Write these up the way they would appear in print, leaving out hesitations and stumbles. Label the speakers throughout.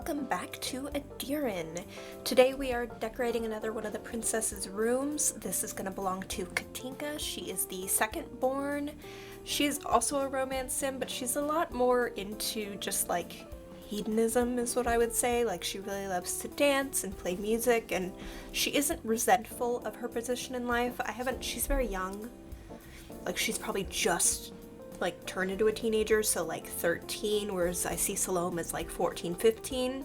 Speaker 1: welcome back to Edirann. Today we are decorating another one of the princess's rooms. This is going to belong to Katinka. She is the secondborn. She is also a romance sim, but she's a lot more into just like hedonism is what I would say. Like she really loves to dance and play music, and she isn't resentful of her position in life. She's very young. Like she's probably just like turned into a teenager, so like 13, whereas I see Salome as like 14, 15.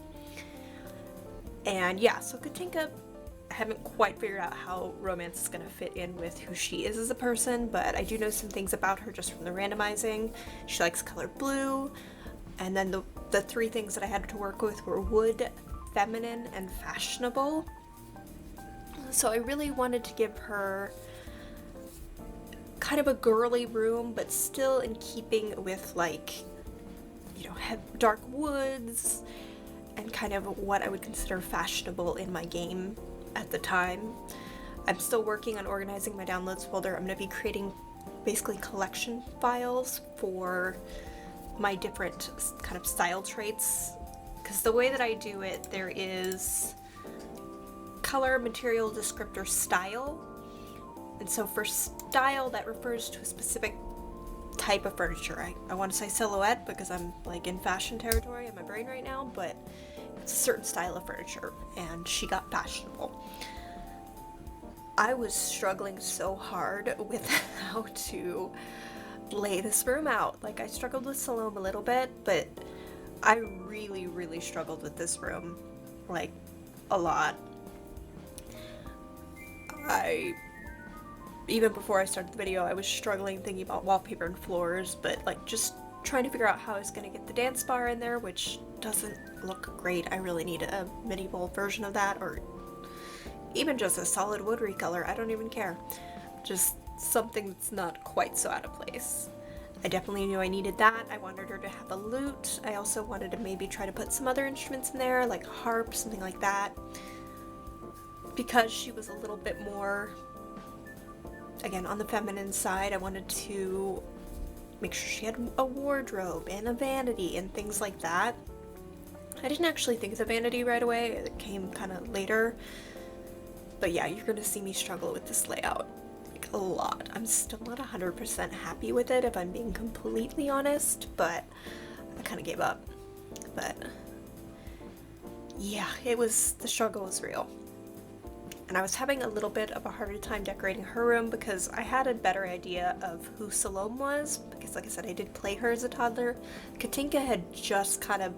Speaker 1: And yeah, so Katinka, I haven't quite figured out how romance is going to fit in with who she is as a person, but I do know some things about her just from the randomizing. She likes color blue, and then the three things that I had to work with were wood, feminine, and fashionable. So I really wanted to give her kind of a girly room, but still in keeping with like, you know, dark woods and kind of what I would consider fashionable in my game at the time. I'm still working on organizing my downloads folder. I'm going to be creating basically collection files for my different kind of style traits, because the way that I do it, there is color, material, descriptor, style. And so for style, that refers to a specific type of furniture. I want to say silhouette because I'm like in fashion territory in my brain right now, but it's a certain style of furniture, and she got fashionable. I was struggling so hard with how to lay this room out. Like I struggled with Salome a little bit, but I really, really struggled with this room, like a lot. Even before I started the video, I was struggling thinking about wallpaper and floors, but like just trying to figure out how I was going to get the dance bar in there, which doesn't look great. I really need a medieval version of that, or even just a solid wood recolor. I don't even care. Just something that's not quite so out of place. I definitely knew I needed that. I wanted her to have a lute. I also wanted to maybe try to put some other instruments in there, like a harp, something like that. Because she was a little bit more, again, on the feminine side, I wanted to make sure she had a wardrobe and a vanity and things like that. I didn't actually think of the vanity right away. It came kind of later. But yeah, you're going to see me struggle with this layout like a lot. I'm still not 100% happy with it, if I'm being completely honest, but I kind of gave up. But yeah, the struggle was real. And I was having a little bit of a harder time decorating her room because I had a better idea of who Salome was, because like I said, I did play her as a toddler. Katinka had just kind of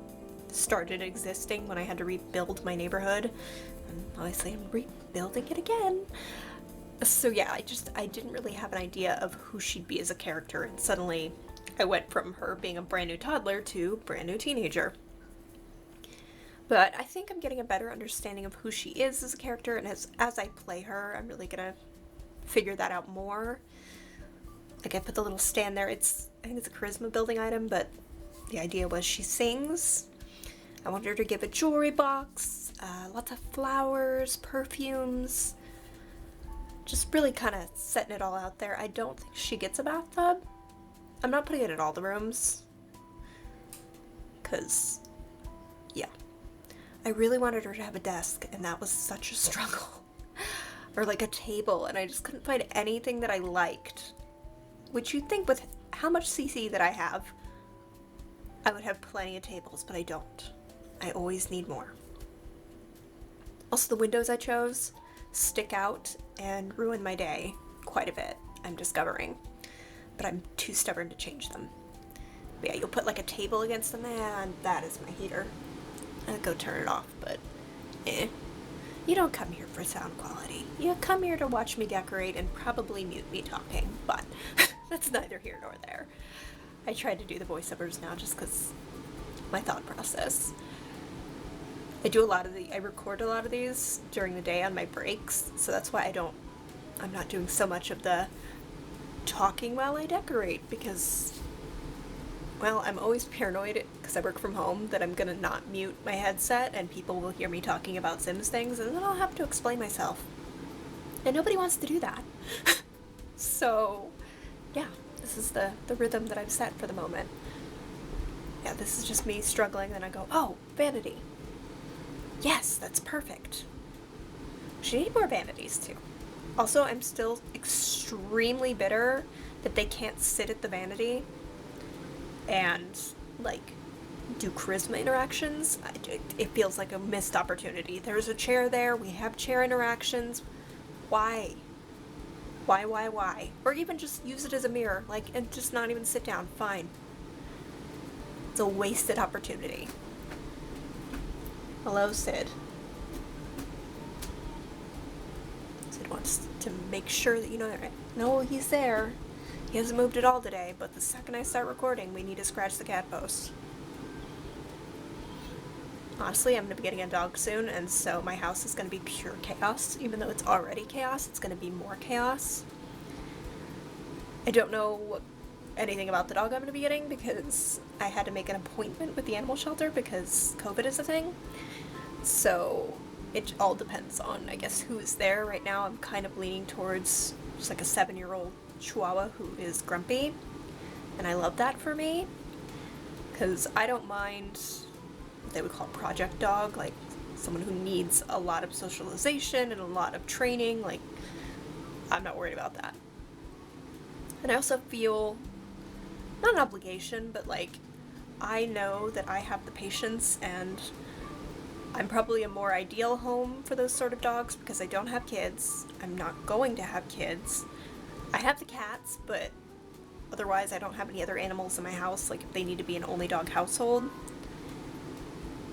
Speaker 1: started existing when I had to rebuild my neighborhood, and obviously I'm rebuilding it again. So yeah, I didn't really have an idea of who she'd be as a character, and suddenly I went from her being a brand new toddler to brand new teenager. But I think I'm getting a better understanding of who she is as a character, and as I play her, I'm really gonna figure that out more. Like I put the little stand there. I think it's a charisma building item, but the idea was she sings. I wanted her to give a jewelry box, lots of flowers, perfumes, just really kind of setting it all out there. I don't think she gets a bathtub. I'm not putting it in all the rooms, because yeah. I really wanted her to have a desk, and that was such a struggle. Or like a table, and I just couldn't find anything that I liked. Which you'd think with how much CC that I have, I would have plenty of tables, but I don't. I always need more. Also, the windows I chose stick out and ruin my day quite a bit, I'm discovering. But I'm too stubborn to change them. But yeah, you'll put like a table against them, and that is my heater. I'd go turn it off, but you don't come here for sound quality. You come here to watch me decorate and probably mute me talking, but that's neither here nor there. I try to do the voiceovers now just because my thought process. I record a lot of these during the day on my breaks, so that's why I'm not doing so much of the talking while I decorate, because, well, I'm always paranoid because I work from home that I'm gonna not mute my headset and people will hear me talking about Sims things, and then I'll have to explain myself. And nobody wants to do that. So, yeah, this is the rhythm that I've set for the moment. Yeah, this is just me struggling, then I go, oh, vanity. Yes, that's perfect. She needs more vanities, too. Also, I'm still extremely bitter that they can't sit at the vanity and, like, do charisma interactions. It feels like a missed opportunity. There's a chair there. We have chair interactions. Why? Why? Or even just use it as a mirror, like, and just not even sit down. Fine. It's a wasted opportunity. Hello, Sid. Sid wants to make sure that you know that. No, he's there. He hasn't moved at all today, but the second I start recording, we need to scratch the cat post. Honestly, I'm going to be getting a dog soon, and so my house is going to be pure chaos. Even though it's already chaos, it's going to be more chaos. I don't know anything about the dog I'm going to be getting because I had to make an appointment with the animal shelter because COVID is a thing. So it all depends on, I guess, who is there. Right now I'm kind of leaning towards just like a 7-year-old Chihuahua who is grumpy. And I love that for me because I don't mind what they would call project dog, like someone who needs a lot of socialization and a lot of training. Like, I'm not worried about that. And I also feel, not an obligation, but like, I know that I have the patience and I'm probably a more ideal home for those sort of dogs because I don't have kids. I'm not going to have kids. I have the cats, but otherwise I don't have any other animals in my house, like if they need to be an only dog household.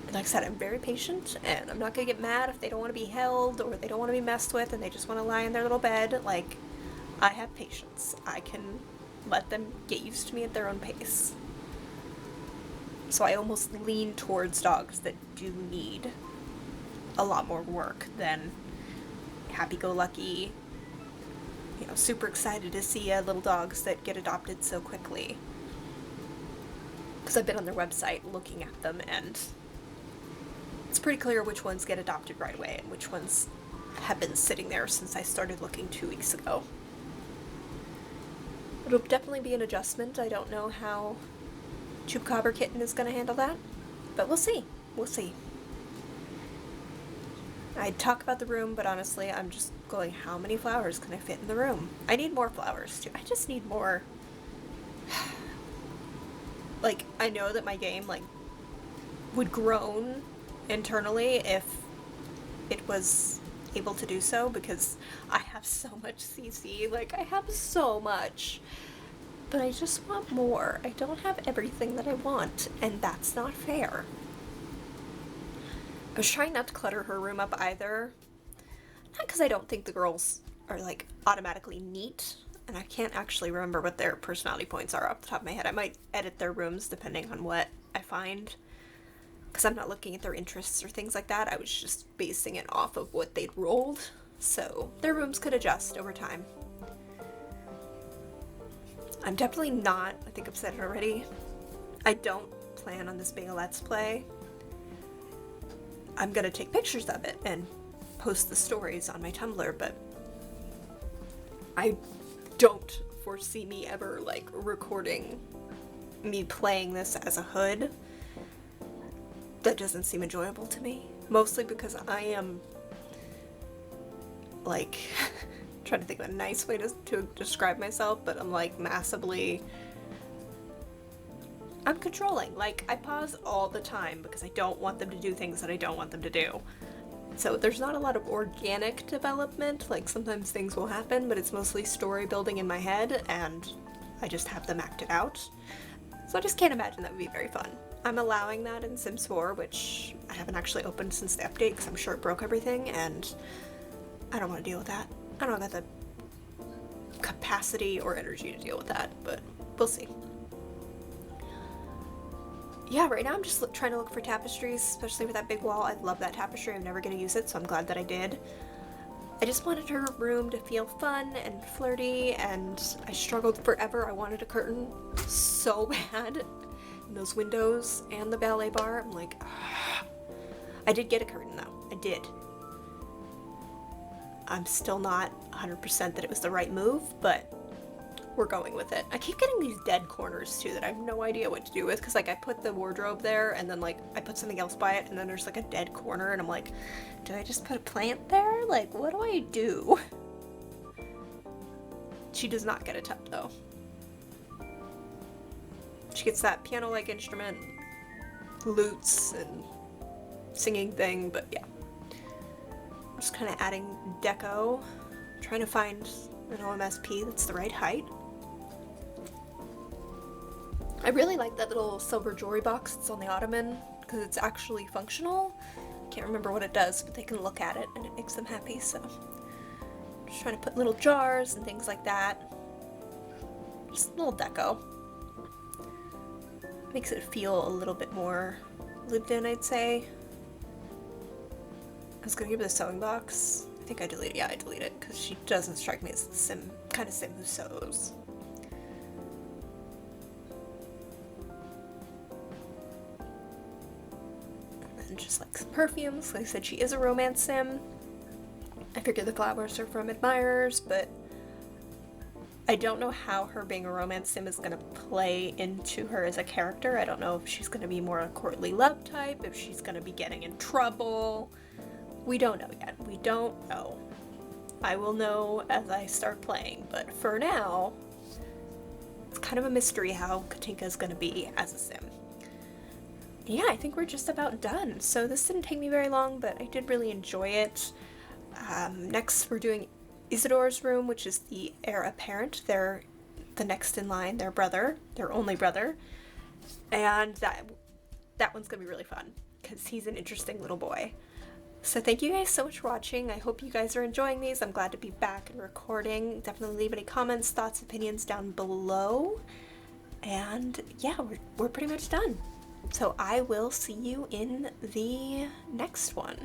Speaker 1: And like I said, I'm very patient and I'm not gonna get mad if they don't want to be held or they don't want to be messed with and they just want to lie in their little bed. Like, I have patience. I can let them get used to me at their own pace. So I almost lean towards dogs that do need a lot more work than happy-go-lucky, you know, super excited to see little dogs that get adopted so quickly. Because I've been on their website looking at them and it's pretty clear which ones get adopted right away and which ones have been sitting there since I started looking 2 weeks ago. It'll definitely be an adjustment. I don't know how Chupacabra Kitten is going to handle that, but we'll see. We'll see. I'd talk about the room, but honestly, I'm just going, how many flowers can I fit in the room? I need more flowers, too. I just need more. Like, I know that my game, like, would groan internally if it was able to do so, because I have so much CC, like, I have so much, but I just want more. I don't have everything that I want, and that's not fair. I was trying not to clutter her room up either, not because I don't think the girls are, like, automatically neat, and I can't actually remember what their personality points are off the top of my head. I might edit their rooms depending on what I find, because I'm not looking at their interests or things like that. I was just basing it off of what they'd rolled, so their rooms could adjust over time. I'm definitely not, I think I've said it already, I don't plan on this being a Let's Play. I'm gonna take pictures of it and post the stories on my Tumblr, but I don't foresee me ever, like, recording me playing this as a hood. That doesn't seem enjoyable to me. Mostly because I am, like, trying to think of a nice way to describe myself, but I'm, like, massively, I'm controlling. Like, I pause all the time because I don't want them to do things that I don't want them to do. So there's not a lot of organic development. Like, sometimes things will happen, but it's mostly story building in my head, and I just have them acted out. So I just can't imagine that would be very fun. I'm allowing that in Sims 4, which I haven't actually opened since the update because I'm sure it broke everything, and I don't want to deal with that. I don't have the capacity or energy to deal with that, but we'll see. Yeah, right now I'm just trying to look for tapestries, especially with that big wall. I love that tapestry. I'm never going to use it, so I'm glad that I did. I just wanted her room to feel fun and flirty, and I struggled forever. I wanted a curtain so bad. And those windows and the ballet bar, I'm like, ugh. I did get a curtain though. I did. I'm still not 100% that it was the right move, but we're going with it. I keep getting these dead corners too that I have no idea what to do with, because like I put the wardrobe there and then like I put something else by it and then there's like a dead corner and I'm like, do I just put a plant there? Like, what do I do? She does not get a tub though. She gets that piano-like instrument, lutes and singing thing, but yeah. I'm just kind of adding deco, trying to find an OMSP that's the right height. I really like that little silver jewelry box that's on the ottoman because it's actually functional. Can't remember what it does, but they can look at it and it makes them happy, so just trying to put little jars and things like that. Just a little deco. Makes it feel a little bit more lived in, I'd say. I was gonna give it a sewing box. I think I deleted it. Yeah, I deleted it because she doesn't strike me as the kind of sim who sews. And then just like some perfumes. Like I said, she is a romance sim. I figure the flowers are from admirers, but I don't know how her being a romance sim is going to play into her as a character. I don't know if she's going to be more a courtly love type, if she's going to be getting in trouble. We don't know yet. We don't know. I will know as I start playing, but for now, it's kind of a mystery how Katinka is going to be as a sim. Yeah, I think we're just about done. So this didn't take me very long, but I did really enjoy it. Next, we're doing Isidor's room, which is the heir apparent. They're the next in line, their brother, their only brother. And that one's going to be really fun because he's an interesting little boy. So thank you guys so much for watching. I hope you guys are enjoying these. I'm glad to be back and recording. Definitely leave any comments, thoughts, opinions down below. And yeah, we're pretty much done. So I will see you in the next one.